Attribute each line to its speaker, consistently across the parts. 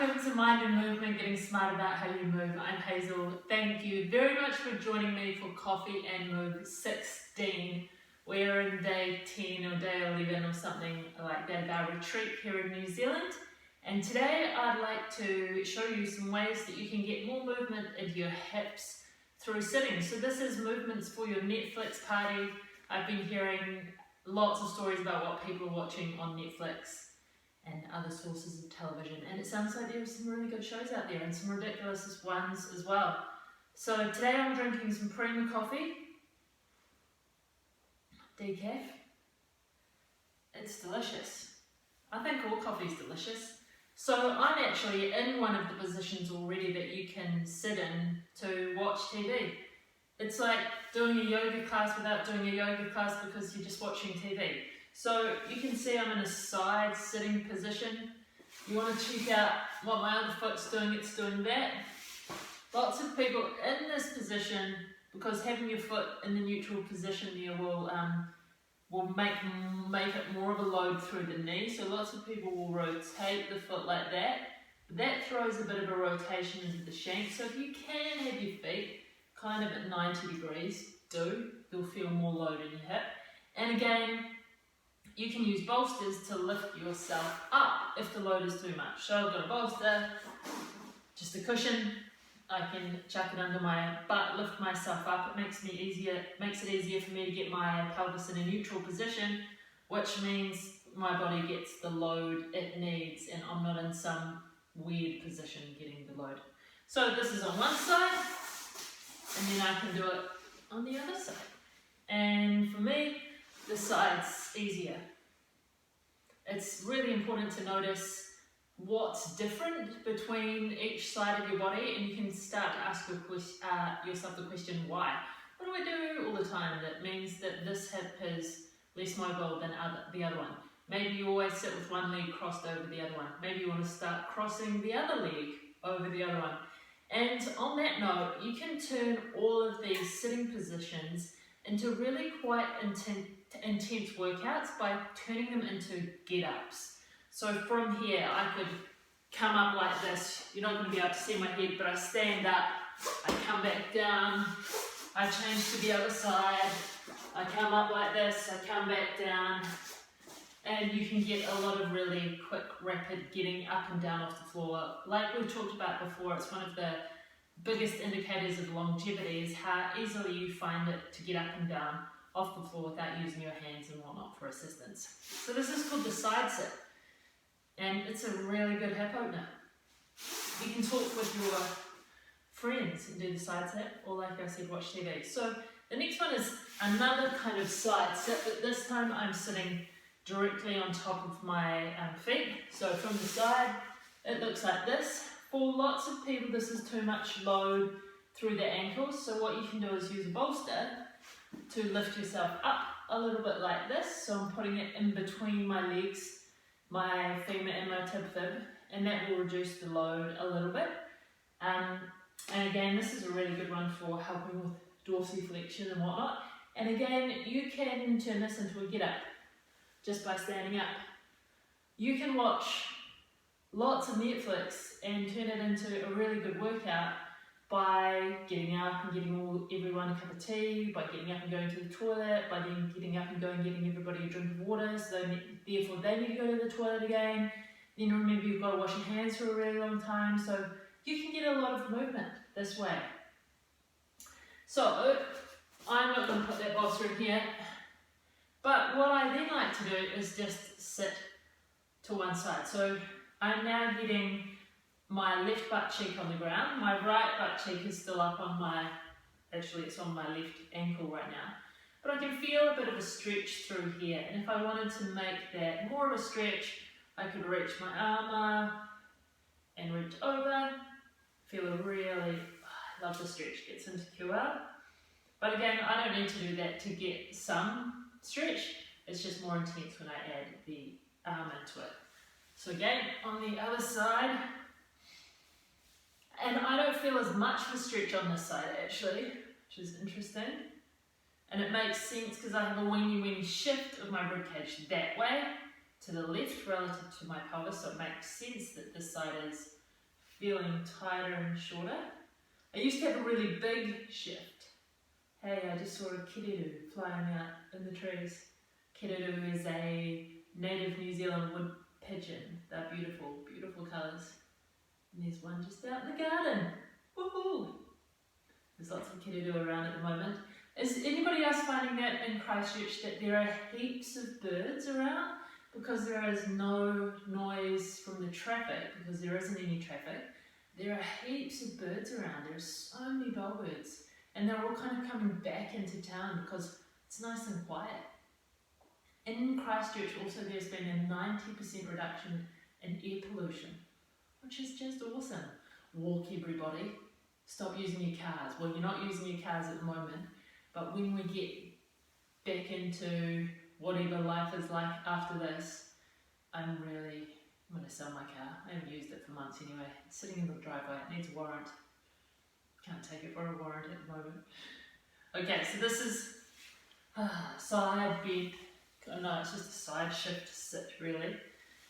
Speaker 1: Welcome to Mind and Movement, getting smart about how you move. I'm Hazel. Thank you very much for joining me for Coffee and Move 16. We're in day 10 or day 11 or something like that of our retreat here in New Zealand. And today I'd like to show you some ways that you can get more movement into your hips through sitting. So this is movements for your Netflix party. I've been hearing lots of stories about what people are watching on Netflix and other sources of television, and it sounds like there are some really good shows out there and some ridiculous ones as well. So today I'm drinking some cream coffee, decaf. It's delicious. I think all coffee is delicious. So I'm actually in one of the positions already that you can sit in to watch TV. It's like doing a yoga class without doing a yoga class because you're just watching TV. So you can see I'm in a side sitting position. You want to check out what my other foot's doing, it's doing that. Lots of people in this position, because having your foot in the neutral position there will make it more of a load through the knee. So lots of people will rotate the foot like that. That throws a bit of a rotation into the shank. So if you can have your feet kind of at 90 degrees, you'll feel more load in your hip. And again, you can use bolsters to lift yourself up if the load is too much. So I've got a bolster, just a cushion. I can chuck it under my butt, lift myself up. It makes it easier for me to get my pelvis in a neutral position, which means my body gets the load it needs and I'm not in some weird position getting the load. So this is on one side, and then I can do it on the other side. And for me, this side's easier. It's really important to notice what's different between each side of your body, and you can start to ask yourself the question, why? What do I do all the time that means that this hip is less mobile than the other one? Maybe you always sit with one leg crossed over the other one. Maybe you want to start crossing the other leg over the other one. And on that note, you can turn all of these sitting positions into really quite intense workouts by turning them into get-ups. So from here, I could come up like this. You're not going to be able to see my head, but I stand up, I come back down, I change to the other side, I come up like this, I come back down, and you can get a lot of really quick, rapid getting up and down off the floor. Like we've talked about before, it's one of the biggest indicators of longevity is how easily you find it to get up and down off the floor without using your hands and whatnot for assistance. So this is called the side sit, and it's a really good hip opener. You can talk with your friends and do the side sit, or like I said, watch TV. So the next one is another kind of side sit, but this time I'm sitting directly on top of my feet. So from the side, it looks like this. For lots of people, this is too much load through the ankles, so what you can do is use a bolster to lift yourself up a little bit like this. So I'm putting it in between my legs, my femur and my tib fib, and that will reduce the load a little bit. And again, this is a really good one for helping with dorsiflexion and whatnot. And again, you can turn this into a get-up just by standing up. You can watch lots of Netflix and turn it into a really good workout by getting up and getting everyone a cup of tea, by getting up and going to the toilet, by then getting up and going and getting everybody a drink of water, so therefore they need to go to the toilet again. Then remember you've got to wash your hands for a really long time, so you can get a lot of movement this way. So I'm not going to put that bolster in here, but what I then like to do is just sit to one side. So I'm now getting my left butt cheek on the ground. My right butt cheek is still up on it's on my left ankle right now. But I can feel a bit of a stretch through here. And if I wanted to make that more of a stretch, I could reach my arm up and reach over. Feel a really, I love the stretch, gets into QL. But again, I don't need to do that to get some stretch. It's just more intense when I add the arm into it. So again, on the other side, and I don't feel as much of a stretch on this side actually, which is interesting. And it makes sense because I have a weeny shift of my ribcage that way to the left relative to my pelvis, so it makes sense that this side is feeling tighter and shorter. I used to have a really big shift. Hey, I just saw a kiriru flying out in the trees. Kiriru is a native New Zealand wood pigeon. They're beautiful, beautiful colours. And there's one just out in the garden. Woohoo! There's lots of kiriru around at the moment. Is anybody else finding that in Christchurch that there are heaps of birds around? Because there is no noise from the traffic, because there isn't any traffic, there are heaps of birds around. There are so many bellbirds. And they're all kind of coming back into town because it's nice and quiet. In Christchurch also there's been a 90% reduction in air pollution, which is just awesome. Walk everybody. Stop using your cars. Well, you're not using your cars at the moment, but when we get back into whatever life is like after this, I'm going to sell my car. I haven't used it for months anyway. It's sitting in the driveway. It needs a warrant. Can't take it for a warrant at the moment. Okay, so this is side bend. Oh, no, it's just a side shift sit really.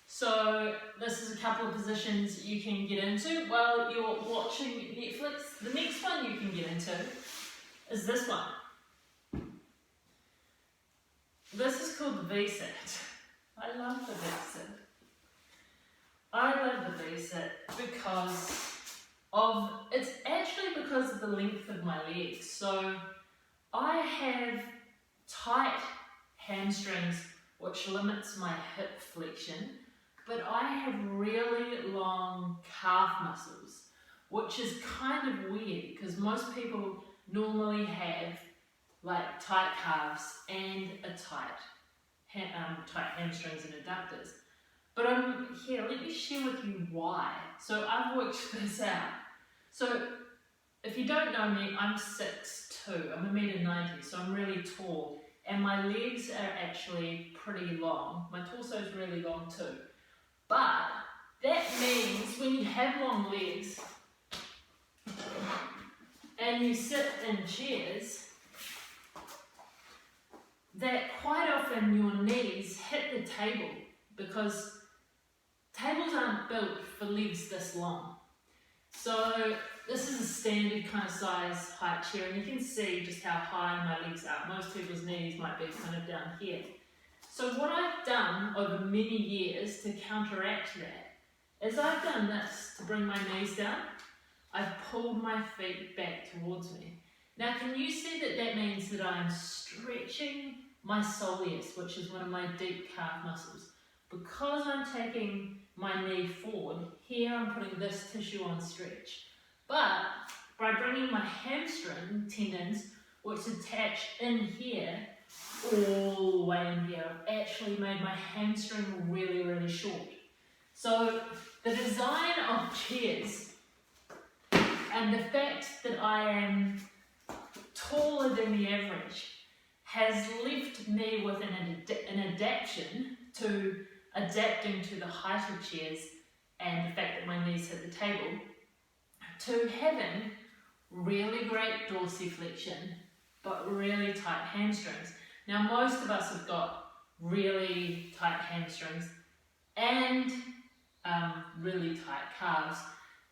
Speaker 1: So this is a couple of positions you can get into while you're watching Netflix. The next one you can get into is this one. This is called the V-sit. I love the V-sit. I love the V-sit because it's actually because of the length of my legs. So I have tight hamstrings which limits my hip flexion, but I have really long calf muscles, which is kind of weird because most people normally have like tight calves and a tight hamstrings and adductors. But here, let me share with you why. So I've worked this out. So if you don't know me, I'm 6'2", I'm 1.90 m, so I'm really tall. And my legs are actually pretty long. My torso is really long too. But that means when you have long legs and you sit in chairs, that quite often your knees hit the table because tables aren't built for legs this long. So this is a standard kind of size height chair, and you can see just how high my legs are. Most people's knees might be kind of down here. So what I've done over many years to counteract that is I've done this to bring my knees down. I've pulled my feet back towards me. Now can you see that that means that I'm stretching my soleus, which is one of my deep calf muscles. Because I'm taking my knee forward, here I'm putting this tissue on stretch. But by bringing my hamstring tendons, which attach in here, all the way in here, I've actually made my hamstring really, really short. So the design of chairs and the fact that I am taller than the average has left me with an adaptation to adapting to the height of chairs and the fact that my knees hit the table, to having really great dorsiflexion but really tight hamstrings. Now most of us have got really tight hamstrings and really tight calves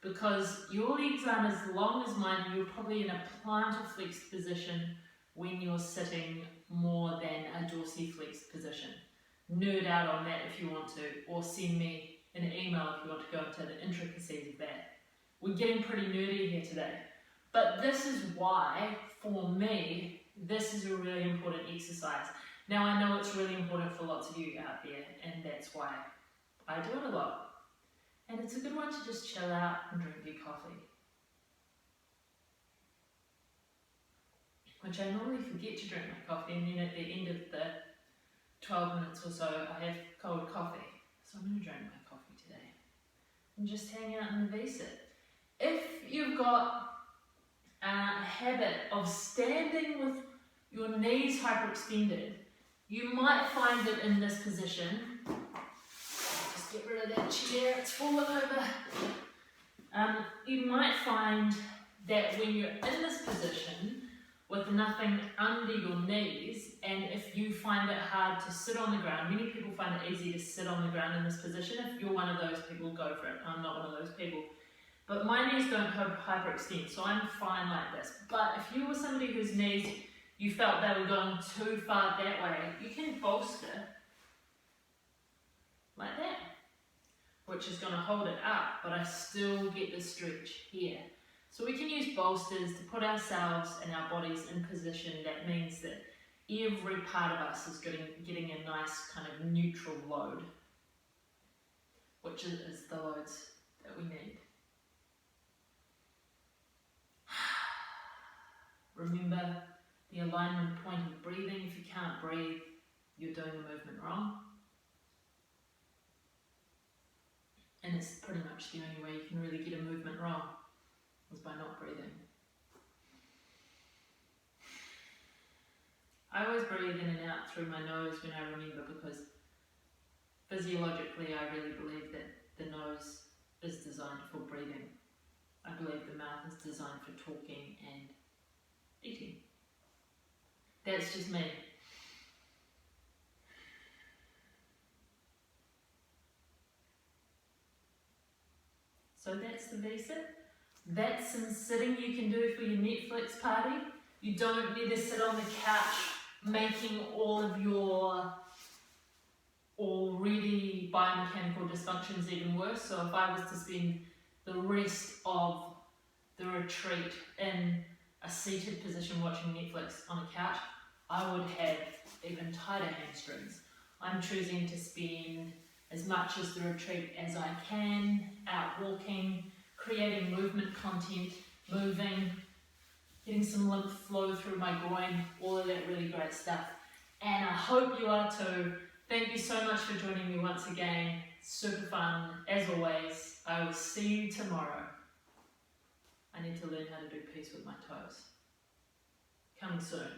Speaker 1: because your legs aren't as long as mine. You're probably in a plantar flexed position when you're sitting more than a dorsiflexed position. Nerd out on that if you want to, or send me an email if you want to go into the intricacies of that. We're getting pretty nerdy here today. But this is why, for me, this is a really important exercise. Now I know it's really important for lots of you out there, and that's why I do it a lot. And it's a good one to just chill out and drink your coffee. Which I normally forget to drink my coffee, and then at the end of the 12 minutes or so, I have cold coffee. So I'm going to drink my coffee today and just hang out in the V-sit. If you've got a habit of standing with your knees hyperextended, you might find it in this position. Just get rid of that chair, it's fallen over. You might find that when you're in this position with nothing under your knees, and if you find it hard to sit on the ground, many people find it easy to sit on the ground in this position. If you're one of those people, go for it. I'm not one of those people. But my knees don't hyperextend, so I'm fine like this. But if you were somebody whose knees, you felt they were going too far that way, you can bolster like that, which is going to hold it up, but I still get the stretch here. So we can use bolsters to put ourselves and our bodies in position that means that every part of us is getting a nice kind of neutral load, which is the loads that we need. Remember the alignment point of breathing. If you can't breathe, you're doing the movement wrong. And it's pretty much the only way you can really get a movement wrong, is by not breathing. I always breathe in and out through my nose when I remember, because physiologically I really believe that the nose is designed for breathing. I believe the mouth is designed for talking and eating. That's just me. So that's the basic. That's some sitting you can do for your Netflix party. You don't need to sit on the couch making all of your already biomechanical dysfunctions even worse. So if I was to spend the rest of the retreat in a seated position watching Netflix on a couch, I would have even tighter hamstrings. I'm choosing to spend as much as the retreat as I can out walking, creating movement content, moving, getting some lymph flow through my groin, all of that really great stuff. And I hope you are too. Thank you so much for joining me once again. Super fun, as always. I will see you tomorrow. I need to learn how to do peace with my toes. Coming soon.